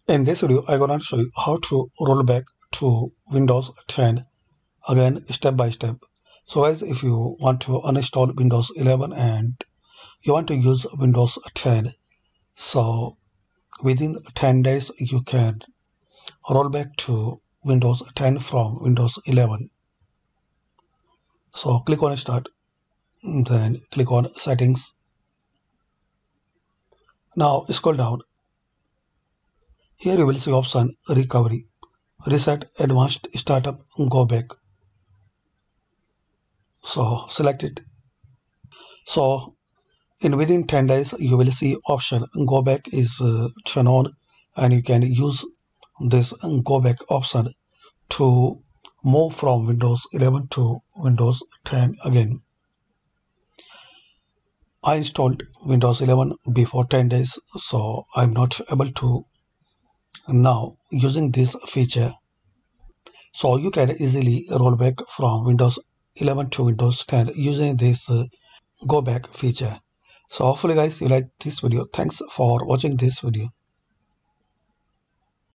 In this video, I'm going to show you how to roll back to Windows 10 again step by step. So guys, if you want to uninstall Windows 11 and you want to use Windows 10, so within 10 days you can roll back to Windows 10 from Windows 11. So click on Start, then click on Settings. Now scroll down. Here you will see option Recovery, Reset, Advanced Startup, Go Back. So select it. So within 10 days you will see option Go Back is turned on, and you can use this Go Back option to move from Windows 11 to Windows 10 again. I installed Windows 11 before 10 days, so I'm not able to now using this feature. So you can easily roll back from Windows 11 to Windows 10 using this Go Back feature. So hopefully guys you like this video. Thanks for watching this video.